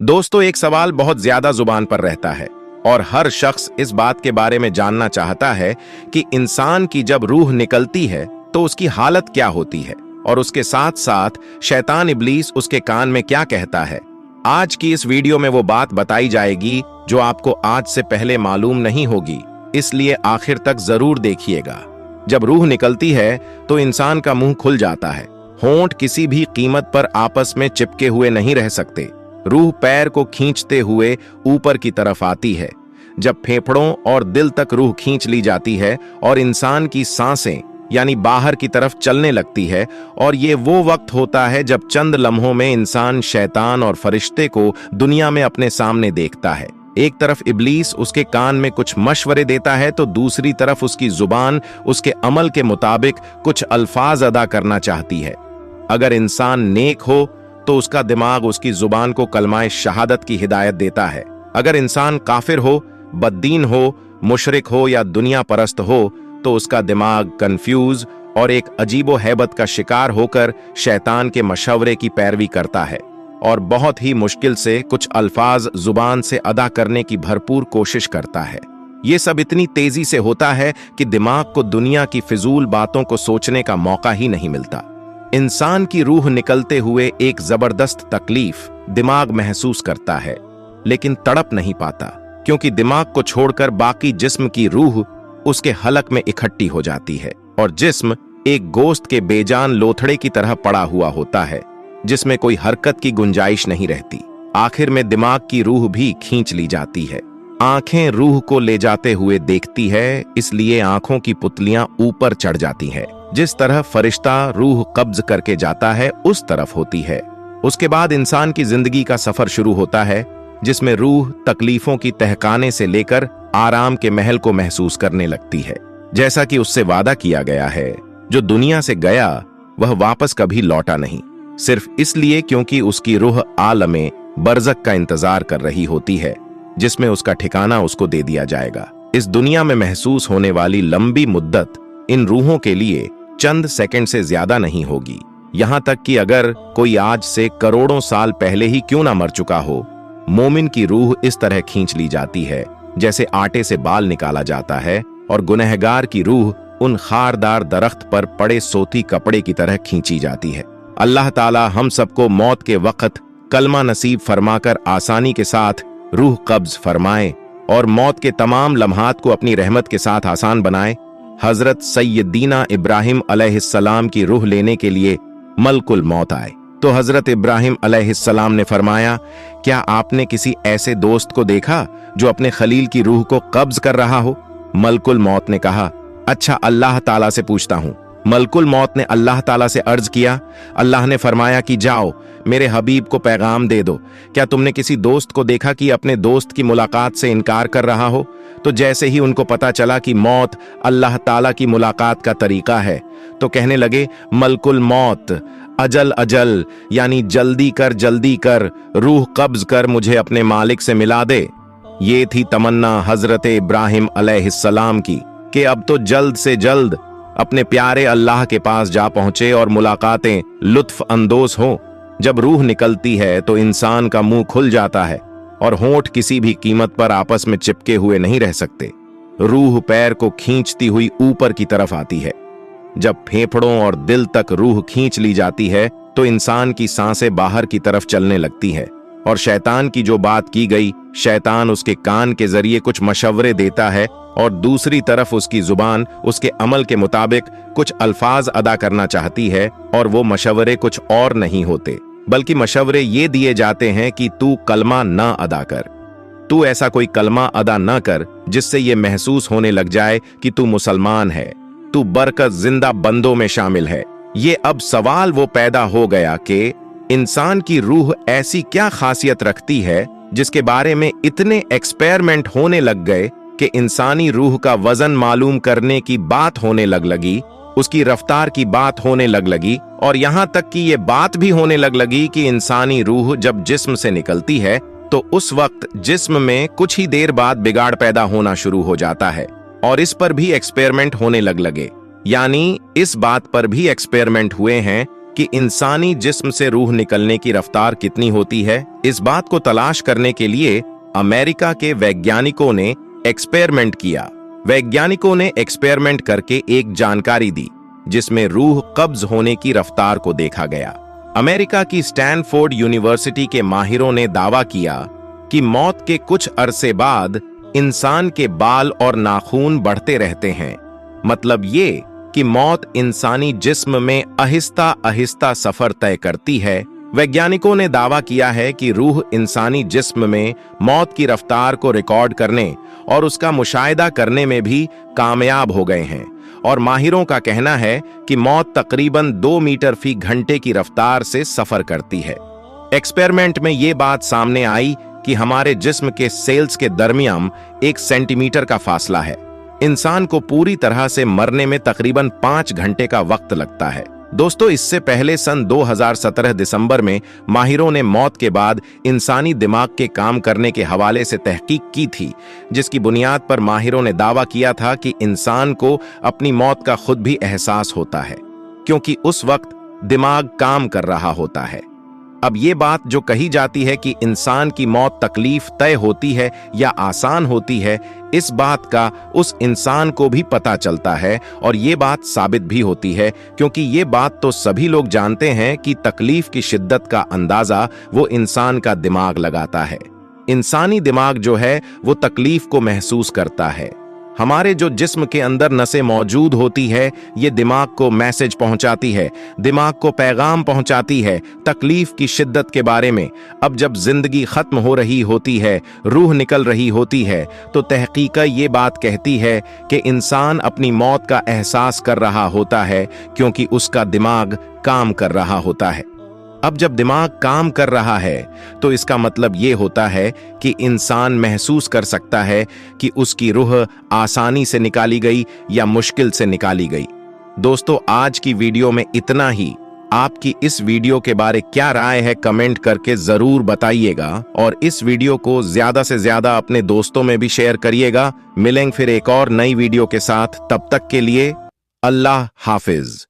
दोस्तों, एक सवाल बहुत ज्यादा जुबान पर रहता है और हर शख्स इस बात के बारे में जानना चाहता है कि इंसान की जब रूह निकलती है तो उसकी हालत क्या होती है और उसके साथ साथ शैतान इब्लीस उसके कान में क्या कहता है। आज की इस वीडियो में वो बात बताई जाएगी जो आपको आज से पहले मालूम नहीं होगी, इसलिए आखिर तक जरूर देखिएगा। जब रूह निकलती है तो इंसान का मुंह खुल जाता है। होंठ किसी भी कीमत पर आपस में चिपके हुए नहीं रह सकते। रूह पैर को खींचते हुए ऊपर की तरफ आती है। जब फेफड़ों और दिल तक रूह खींच ली जाती है और इंसान की सांसें यानी बाहर की तरफ चलने लगती है, और ये वो वक्त होता है जब चंद लम्हों में इंसान शैतान और फरिश्ते को दुनिया में अपने सामने देखता है। एक तरफ इब्लीस उसके कान में कुछ मशवरे देता है तो दूसरी तरफ उसकी जुबान उसके अमल के मुताबिक कुछ अल्फाज अदा करना चाहती है। अगर इंसान नेक हो तो उसका दिमाग उसकी जुबान को कलमाए शहादत की हिदायत देता है। अगर इंसान काफिर हो, बद्दीन हो, मुशरिक हो या दुनिया परस्त हो तो उसका दिमाग कंफ्यूज और एक अजीबो हैबत का शिकार होकर शैतान के मशवरे की पैरवी करता है और बहुत ही मुश्किल से कुछ अल्फाज जुबान से अदा करने की भरपूर कोशिश करता है। ये सब इतनी तेजी से होता है कि दिमाग को दुनिया की फिजूल बातों को सोचने का मौका ही नहीं मिलता। इंसान की रूह निकलते हुए एक जबरदस्त तकलीफ दिमाग महसूस करता है, लेकिन तड़प नहीं पाता क्योंकि दिमाग को छोड़कर बाकी जिस्म की रूह उसके हलक में इकट्ठी हो जाती है और जिस्म एक गोश्त के बेजान लोथड़े की तरह पड़ा हुआ होता है जिसमें कोई हरकत की गुंजाइश नहीं रहती। आखिर में दिमाग की रूह भी खींच ली जाती है। आंखें रूह को ले जाते हुए देखती है, इसलिए आंखों की पुतलियां ऊपर चढ़ जाती हैं। जिस तरह फरिश्ता रूह कब्ज करके जाता है उस तरफ होती है। उसके बाद इंसान की जिंदगी का सफर शुरू होता है जिसमें रूह तकलीफों की तहखाने से लेकर आराम के महल को महसूस करने लगती है। जैसा कि उससे वादा किया गया है, जो दुनिया से गया वह वापस कभी लौटा नहीं, सिर्फ इसलिए क्योंकि उसकी रूह आलमे बरज़ख का इंतजार कर रही होती है जिसमें उसका ठिकाना उसको दे दिया जाएगा। इस दुनिया में महसूस होने वाली लंबी मुद्दत इन रूहों के लिए चंद सेकंड से ज्यादा नहीं होगी। यहां तक कि अगर कोई आज से करोड़ों साल पहले ही क्यों ना मर चुका हो, मोमिन की रूह इस तरह खींच ली जाती है जैसे आटे से बाल निकाला जाता है, और गुनहगार की रूह उन खारदार दरख्त पर पड़े सोती कपड़े की तरह खींची जाती है। अल्लाह ताला हम सबको मौत के वक्त कलमा नसीब फरमाकर आसानी के साथ रूह कब्ज फरमाए और मौत के तमाम लम्हात को अपनी रहमत के साथ आसान बनाए। हजरत सैयदीना इब्राहिम अलैहिस्सलाम की रूह लेने के लिए मलकुल मौत आए तो हजरत इब्राहिम अलैहिस्सलाम ने फरमाया, क्या आपने किसी ऐसे दोस्त को देखा जो अपने खलील की रूह को कब्ज कर रहा हो? मलकुल मौत ने कहा, अच्छा अल्लाह ताला से पूछता हूं। मलकुल मौत ने अल्लाह ताला से अर्ज किया। अल्लाह ने फरमाया कि जाओ मेरे हबीब को पैगाम दे दो, क्या तुमने किसी दोस्त को देखा कि अपने दोस्त की मुलाकात से इनकार कर रहा हो? तो जैसे ही उनको पता चला कि मौत अल्लाह ताला की मुलाकात का तरीका है तो कहने लगे, मलकुल मौत, अजल अजल यानी जल्दी कर, रूह कब्ज कर मुझे अपने मालिक से मिला दे। ये थी तमन्ना हजरत इब्राहिम अलैहिस्सलाम की कि अब तो जल्द से जल्द अपने प्यारे अल्लाह के पास जा पहुंचे और मुलाकातें लुत्फ अंदोज हों। जब रूह निकलती है तो इंसान का मुंह खुल जाता है और होंठ किसी भी कीमत पर आपस में चिपके हुए नहीं रह सकते। रूह पैर को खींचती हुई ऊपर की तरफ आती है। जब फेफड़ों और दिल तक रूह खींच ली जाती है तो इंसान की सांसें बाहर की तरफ चलने लगती है और शैतान की जो बात की गई, शैतान उसके कान के जरिए कुछ मशवरे देता है और दूसरी तरफ उसकी जुबान उसके अमल के मुताबिक कुछ अल्फाज अदा करना चाहती है, और वो मशवरे कुछ और नहीं होते बल्कि मशवरे ये दिए जाते हैं कि तू कलमा ना अदा कर, तू ऐसा कोई कलमा अदा ना कर जिससे ये महसूस होने लग जाए कि तू मुसलमान है, तू बरकत जिंदा बंदों में शामिल है। ये अब सवाल वो पैदा हो गया कि इंसान की रूह ऐसी क्या खासियत रखती है जिसके बारे में इतने एक्सपेरिमेंट होने लग गए कि इंसानी रूह का वजन मालूम करने की बात होने लगी, उसकी रफ्तार की बात होने लगी और यहां तक कि ये बात भी होने लगी कि इंसानी रूह जब जिस्म से निकलती है तो उस वक्त जिस्म में कुछ ही देर बाद बिगाड़ पैदा होना शुरू हो जाता है। और इस पर भी एक्सपेरिमेंट होने लगे, यानी इस बात पर भी एक्सपेरिमेंट हुए हैं कि इंसानी जिस्म से रूह निकलने की रफ्तार कितनी होती है। इस बात को तलाश करने के लिए अमेरिका के वैज्ञानिकों ने एक्सपेरिमेंट किया। वैज्ञानिकों ने एक्सपेरिमेंट करके एक जानकारी दी जिसमें रूह कब्ज होने की रफ्तार को देखा गया। अमेरिका की स्टैनफोर्ड यूनिवर्सिटी के माहिरों ने दावा किया कि मौत के कुछ अरसे बाद इंसान के बाल और नाखून बढ़ते रहते हैं। मतलब ये कि मौत इंसानी जिस्म में आहिस्ता आहिस्ता सफर तय करती है। वैज्ञानिकों ने दावा किया है कि रूह इंसानी जिस्म में मौत की रफ्तार को रिकॉर्ड करने और उसका मुशाहिदा करने में भी कामयाब हो गए हैं और माहिरों का कहना है कि मौत तकरीबन 2 मीटर फी घंटे की रफ्तार से सफर करती है। एक्सपेरिमेंट में ये बात सामने आई कि हमारे जिस्म के सेल्स के दरमियान 1 सेंटीमीटर का फासला है। इंसान को पूरी तरह से मरने में तकरीबन 5 घंटे का वक्त लगता है। दोस्तों, इससे पहले सन 2017 दिसंबर में माहिरों ने मौत के बाद इंसानी दिमाग के काम करने के हवाले से तहकीक की थी, जिसकी बुनियाद पर माहिरों ने दावा किया था कि इंसान को अपनी मौत का खुद भी एहसास होता है, क्योंकि उस वक्त दिमाग काम कर रहा होता है। अब ये बात जो कही जाती है कि इंसान की मौत तकलीफ तय होती है या आसान होती है, इस बात का उस इंसान को भी पता चलता है और ये बात साबित भी होती है, क्योंकि ये बात तो सभी लोग जानते हैं कि तकलीफ की शिद्दत का अंदाजा वो इंसान का दिमाग लगाता है। इंसानी दिमाग जो है वो तकलीफ को महसूस करता है। हमारे जो जिस्म के अंदर नसें मौजूद होती है, ये दिमाग को मैसेज पहुंचाती है, दिमाग को पैगाम पहुंचाती है तकलीफ की शिद्दत के बारे में। अब जब जिंदगी खत्म हो रही होती है, रूह निकल रही होती है, तो तहकीक ये बात कहती है कि इंसान अपनी मौत का एहसास कर रहा होता है, क्योंकि उसका दिमाग काम कर रहा होता है। अब जब दिमाग काम कर रहा है तो इसका मतलब ये होता है कि इंसान महसूस कर सकता है कि उसकी रूह आसानी से निकाली गई या मुश्किल से निकाली गई। दोस्तों, आज की वीडियो में इतना ही। आपकी इस वीडियो के बारे क्या राय है कमेंट करके जरूर बताइएगा और इस वीडियो को ज्यादा से ज्यादा अपने दोस्तों में भी शेयर करिएगा। मिलेंगे फिर एक और नई वीडियो के साथ, तब तक के लिए अल्लाह हाफिज।